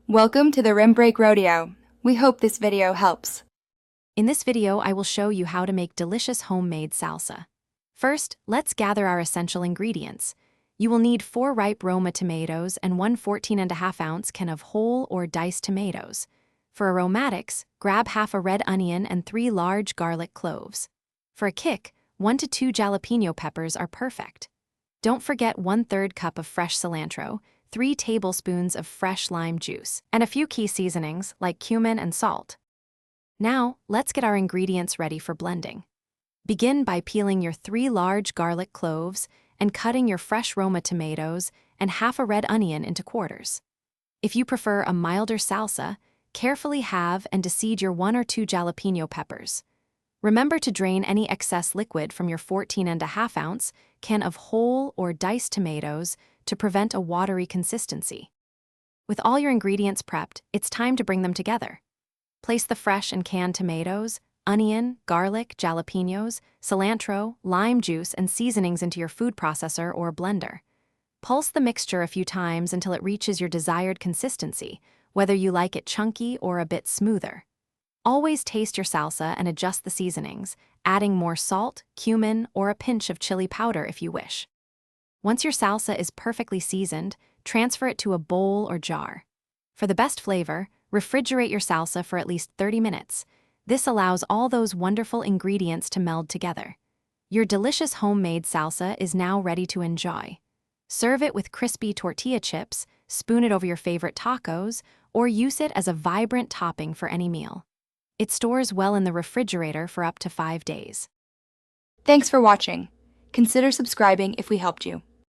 Welcome to the Rim Break Rodeo. We hope this video helps. In this video, I will show you how to make delicious homemade salsa. First, let's gather our essential ingredients. You will need 4 ripe Roma tomatoes and 1 14.5-ounce can of whole or diced tomatoes. For aromatics, grab half a red onion and 3 large garlic cloves. For a kick, 1 to 2 jalapeno peppers are perfect. Don't forget 1/3 cup of fresh cilantro, 3 tablespoons of fresh lime juice, and a few key seasonings like cumin and salt. Now, let's get our ingredients ready for blending. Begin by peeling your 3 large garlic cloves and cutting your fresh Roma tomatoes and half a red onion into quarters. If you prefer a milder salsa, carefully halve and deseed your 1 or 2 jalapeno peppers. Remember to drain any excess liquid from your 14.5-ounce can of whole or diced tomatoes to prevent a watery consistency. With all your ingredients prepped, it's time to bring them together. Place the fresh and canned tomatoes, onion, garlic, jalapenos, cilantro, lime juice, and seasonings into your food processor or blender. Pulse the mixture a few times until it reaches your desired consistency, whether you like it chunky or a bit smoother. Always taste your salsa and adjust the seasonings, adding more salt, cumin, or a pinch of chili powder if you wish. Once your salsa is perfectly seasoned, transfer it to a bowl or jar. For the best flavor, refrigerate your salsa for at least 30 minutes. This allows all those wonderful ingredients to meld together. Your delicious homemade salsa is now ready to enjoy. Serve it with crispy tortilla chips, spoon it over your favorite tacos, or use it as a vibrant topping for any meal. It stores well in the refrigerator for up to 5 days. Thanks for watching. Consider subscribing if we helped you.